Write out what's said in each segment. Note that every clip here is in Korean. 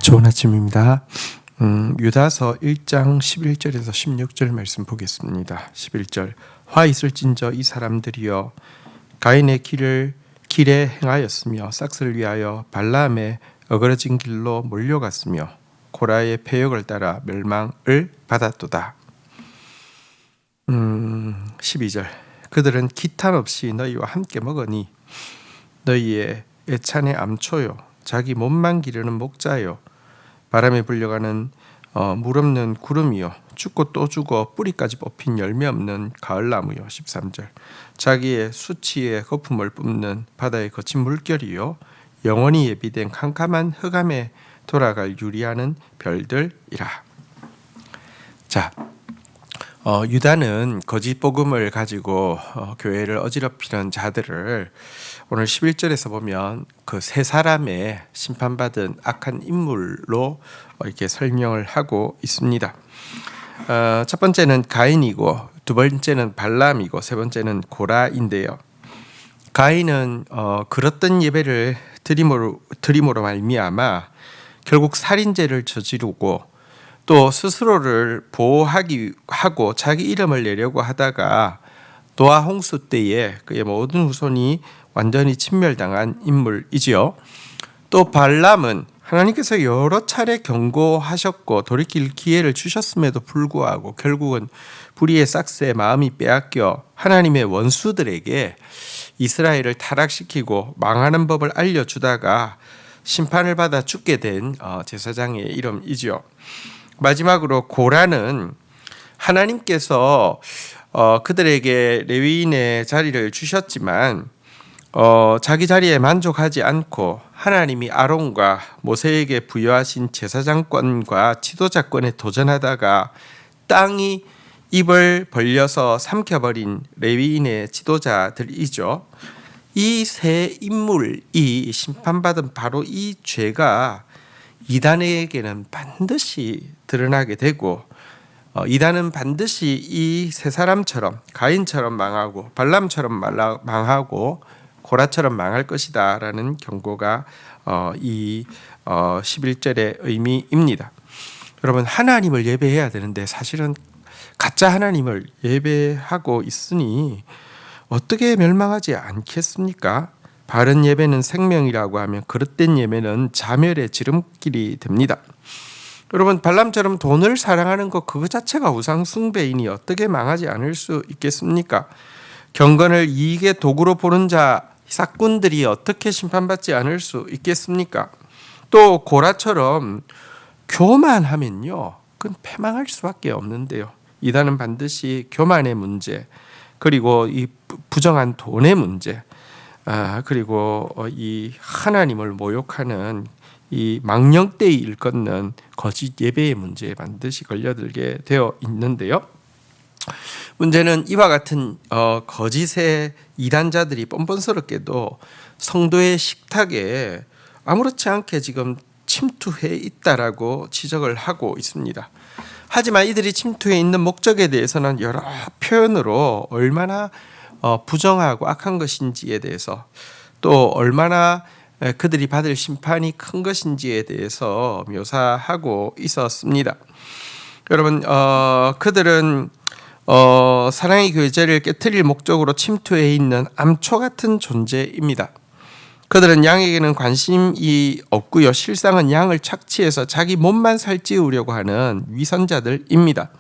좋은 아침입니다. 유다서 1장 11절에서 16절 말씀 보겠습니다. 11절 화 있을진저 이 사람들이여 가인의 길에 행하였으며 싹을 위하여 발람의 어그러진 길로 몰려갔으며 고라의 패역을 따라 멸망을 받았도다. 12절 그들은 기탄 없이 너희와 함께 먹으니 너희의 애찬의 암초요 자기 몸만 기르는 목자요 바람에 불려가는 물 없는 구름이요 죽고 또 죽어 뿌리까지 뽑힌 열매 없는 가을나무요. 13절 자기의 수치의 거품을 뿜는 바다의 거친 물결이요 영원히 예비된 캄캄한 흑암에 돌아갈 유리하는 별들이라. 자, 유다는 거짓 복음을 가지고 교회를 어지럽히는 자들을 오늘 11절에서 보면 그 세 사람의 심판받은 악한 인물로 이렇게 설명을 하고 있습니다. 첫 번째는 가인이고 두 번째는 발람이고 세 번째는 고라인데요. 가인은 그릇된 예배를 드림으로 말미암아 결국 살인죄를 저지르고 또 스스로를 보호하고 자기 이름을 내려고 하다가 노아 홍수 때에 그의 모든 후손이 완전히 침멸당한 인물이지요. 또 발람은 하나님께서 여러 차례 경고하셨고 돌이킬 기회를 주셨음에도 불구하고 결국은 불의의 싹스에 마음이 빼앗겨 하나님의 원수들에게 이스라엘을 타락시키고 망하는 법을 알려주다가 심판을 받아 죽게 된 제사장의 이름이지요. 마지막으로 고라는 하나님께서 그들에게 레위인의 자리를 주셨지만 자기 자리에 만족하지 않고 하나님이 아론과 모세에게 부여하신 제사장권과 지도자권에 도전하다가 땅이 입을 벌려서 삼켜버린 레위인의 지도자들이죠. 이 세 인물이 심판받은 바로 이 죄가 이단에게는 반드시 드러나게 되고 이단은 반드시 이 세 사람처럼 가인처럼 망하고 발람처럼 망하고 고라처럼 망할 것이다 라는 경고가 이 11절의 의미입니다. 여러분, 하나님을 예배해야 되는데 사실은 가짜 하나님을 예배하고 있으니 어떻게 멸망하지 않겠습니까? 바른 예배는 생명이라고 하면 그릇된 예배는 자멸의 지름길이 됩니다. 여러분, 발람처럼 돈을 사랑하는 것 그거 자체가 우상 숭배이니 어떻게 망하지 않을 수 있겠습니까? 경건을 이익의 도구로 보는 자 사꾼들이 어떻게 심판받지 않을 수 있겠습니까? 또 고라처럼 교만하면요, 그건 패망할 수밖에 없는데요. 이단은 반드시 교만의 문제, 그리고 이 부정한 돈의 문제, 그리고 이 하나님을 모욕하는 이 망령되이 일컫는 거짓 예배의 문제에 반드시 걸려들게 되어 있는데요. 문제는 이와 같은 거짓의 이단자들이 뻔뻔스럽게도 성도의 식탁에 아무렇지 않게 지금 침투해 있다라고 지적을 하고 있습니다. 하지만 이들이 침투해 있는 목적에 대해서는 여러 표현으로 얼마나 부정하고 악한 것인지에 대해서 또 얼마나 그들이 받을 심판이 큰 것인지에 대해서 묘사하고 있었습니다. 여러분, 그들은 사랑의 교제를 깨트릴 목적으로 침투해 있는 암초 같은 존재입니다. 그들은 양에게는 관심이 없고요. 실상은 양을 착취해서 자기 몸만 살찌우려고 하는 위선자들입니다.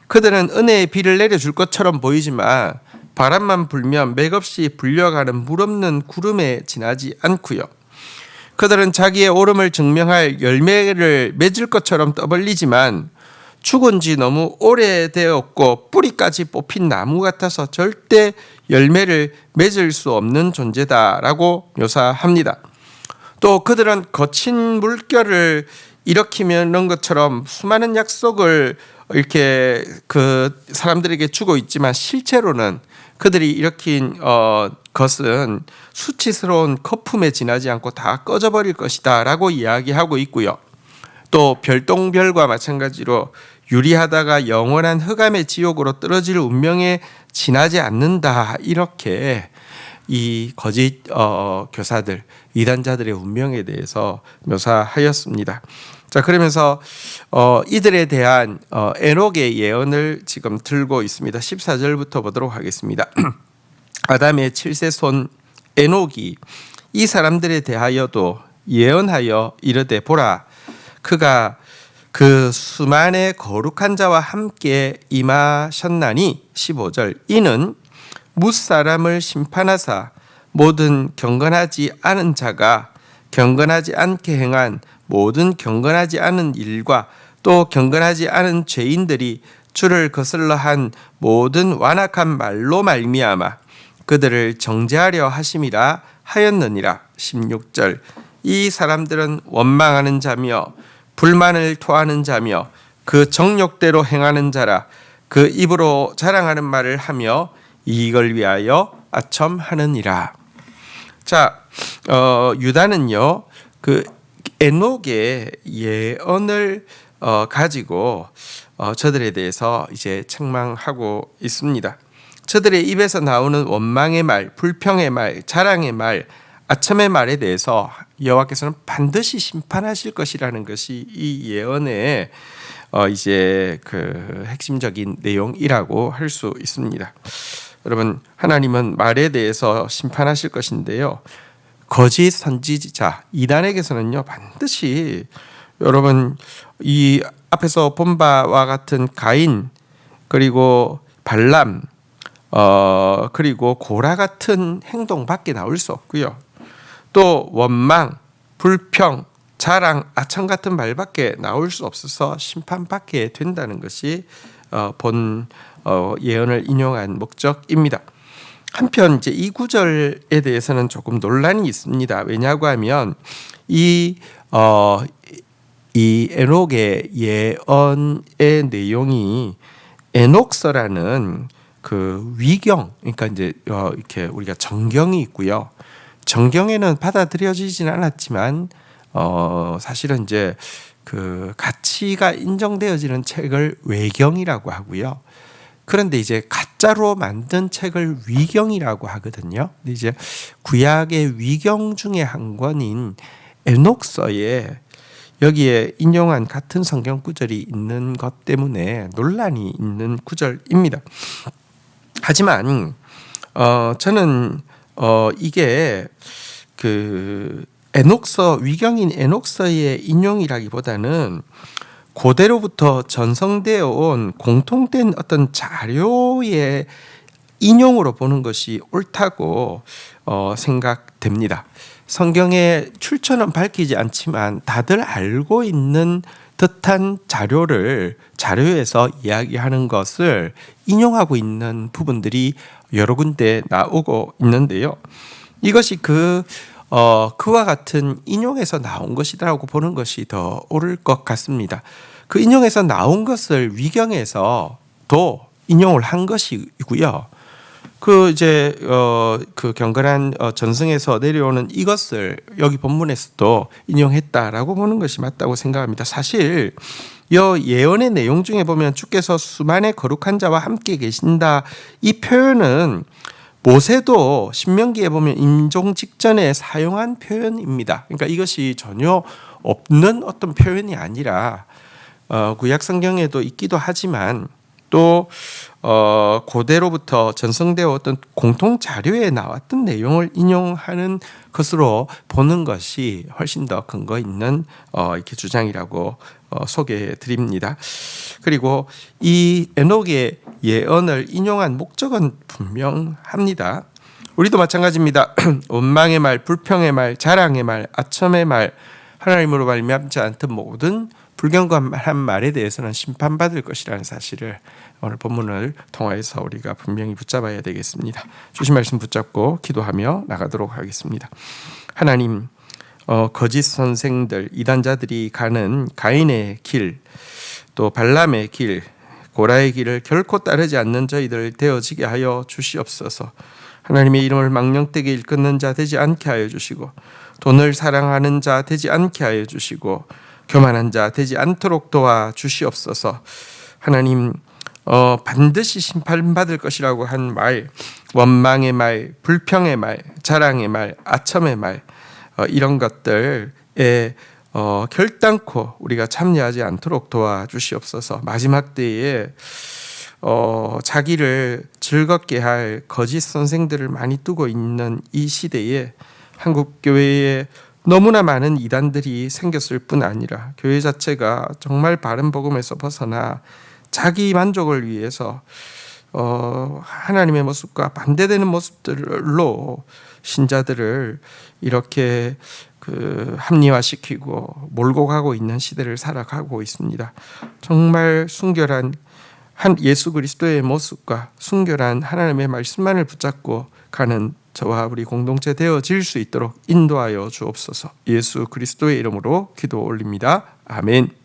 그들은 은혜의 비를 내려줄 것처럼 보이지만 바람만 불면 맥없이 불려가는 물 없는 구름에 지나지 않고요. 그들은 자기의 옳음을 증명할 열매를 맺을 것처럼 떠벌리지만 죽은 지 너무 오래되었고 뿌리까지 뽑힌 나무 같아서 절대 열매를 맺을 수 없는 존재다라고 묘사합니다. 또 그들은 거친 물결을 일으키는 것처럼 수많은 약속을 이렇게 그 사람들에게 주고 있지만 실제로는 그들이 일으킨 것은 수치스러운 거품에 지나지 않고 다 꺼져버릴 것이다 라고 이야기하고 있고요. 또 별똥별과 마찬가지로 유리하다가 영원한 흑암의 지옥으로 떨어질 운명에 지나지 않는다, 이렇게 이 거짓 교사들, 이단자들의 운명에 대해서 묘사하였습니다. 자, 그러면서 이들에 대한 에녹의 예언을 지금 들고 있습니다. 14절부터 보도록 하겠습니다. 아담의 7세 손 에녹이 이 사람들에 대하여도 예언하여 이르되 보라, 그가 그 수만의 거룩한 자와 함께 임하셨나니 15절 이는 뭇사람을 심판하사 모든 경건하지 않은 자가 경건하지 않게 행한 모든 경건하지 않은 일과 또 경건하지 않은 죄인들이 주를 거슬러 한 모든 완악한 말로 말미암아 그들을 정죄하려 하심이라 하였느니라. 16절 이 사람들은 원망하는 자며 불만을 토하는 자며 그 정욕대로 행하는 자라. 그 입으로 자랑하는 말을 하며 이익을 위하여 아첨하느니라. 자, 유다는요 그 에녹의 예언을 가지고 저들에 대해서 이제 책망하고 있습니다. 저들의 입에서 나오는 원망의 말, 불평의 말, 자랑의 말, 아첨의 말에 대해서 여호와께서는 반드시 심판하실 것이라는 것이 이 예언의 이제 그 핵심적인 내용이라고 할 수 있습니다. 여러분, 하나님은 말에 대해서 심판하실 것인데요. 거짓 선지자 이단에게서는요 반드시 여러분 이 앞에서 본 바와 같은 가인 그리고 발람 그리고 고라 같은 행동밖에 나올 수 없고요. 또 원망, 불평, 자랑, 아첨 같은 말밖에 나올 수 없어서 심판받게 된다는 것이 본 예언을 인용한 목적입니다. 한편 이제 이 구절에 대해서는 조금 논란이 있습니다. 왜냐고 하면 이 에녹의 예언의 내용이 에녹서라는 그 위경, 그러니까 이제 이렇게 우리가 정경이 있고요. 정경에는 받아들여지지는 않았지만 사실은 이제 그 가치가 인정되어지는 책을 외경이라고 하고요. 그런데 이제 가짜로 만든 책을 위경이라고 하거든요. 근데 이제 구약의 위경 중에 한 권인 에녹서에 여기에 인용한 같은 성경 구절이 있는 것 때문에 논란이 있는 구절입니다. 하지만 저는 이게 그 에녹서 위경인 에녹서의 인용이라기보다는 고대로부터 전성되어 온 공통된 어떤 자료의 인용으로 보는 것이 옳다고 생각됩니다. 성경의 출처는 밝히지 않지만 다들 알고 있는 듯한 자료에서 이야기하는 것을 인용하고 있는 부분들이 여러 군데 나오고 있는데요. 이것이 그와 같은 인용에서 나온 것이라고 보는 것이 더 옳을 것 같습니다. 그 인용에서 나온 것을 위경에서 도 인용을 한 것이고요. 그 이제 그 경건한 전승에서 내려오는 이것을 여기 본문에서도 인용했다라고 보는 것이 맞다고 생각합니다. 사실 이 예언의 내용 중에 보면 주께서 수만의 거룩한 자와 함께 계신다 이 표현은 모세도 신명기에 보면 임종 직전에 사용한 표현입니다. 그러니까 이것이 전혀 없는 어떤 표현이 아니라 구약 성경에도 있기도 하지만 또 고대로부터 전승되어 왔던 공통 자료에 나왔던 내용을 인용하는 것으로 보는 것이 훨씬 더 근거 있는 이렇게 주장이라고 소개해 드립니다. 그리고 이 에녹의 예언을 인용한 목적은 분명합니다. 우리도 마찬가지입니다. 원망의 말, 불평의 말, 자랑의 말, 아첨의 말, 하나님으로 말미암지 않던 모든 불경건한 말에 대해서는 심판받을 것이라는 사실을 오늘 본문을 통하여서 우리가 분명히 붙잡아야 되겠습니다. 주신 말씀 붙잡고 기도하며 나가도록 하겠습니다. 하나님, 거짓 선생들, 이단자들이 가는 가인의 길, 또 발람의 길, 고라의 길을 결코 따르지 않는 저희들 되어지게 하여 주시옵소서. 하나님의 이름을 망령되게 일컫는 자 되지 않게 하여 주시고, 돈을 사랑하는 자 되지 않게 하여 주시고, 교만한 자 되지 않도록 도와 주시옵소서. 하나님, 반드시 심판받을 것이라고 한 말, 원망의 말, 불평의 말, 자랑의 말, 아첨의 말, 이런 것들에 결단코 우리가 참여하지 않도록 도와주시옵소서. 마지막 때에 자기를 즐겁게 할 거짓 선생들을 많이 두고 있는 이 시대에 한국 교회에 너무나 많은 이단들이 생겼을 뿐 아니라 교회 자체가 정말 바른 복음에서 벗어나 자기 만족을 위해서 하나님의 모습과 반대되는 모습들로 신자들을 이렇게 합리화시키고 몰고 가고 있는 시대를 살아가고 있습니다. 정말 순결한 예수 그리스도의 모습과 순결한 하나님의 말씀만을 붙잡고 가는 저와 우리 공동체 되어질 수 있도록 인도하여 주옵소서. 예수 그리스도의 이름으로 기도 올립니다. 아멘.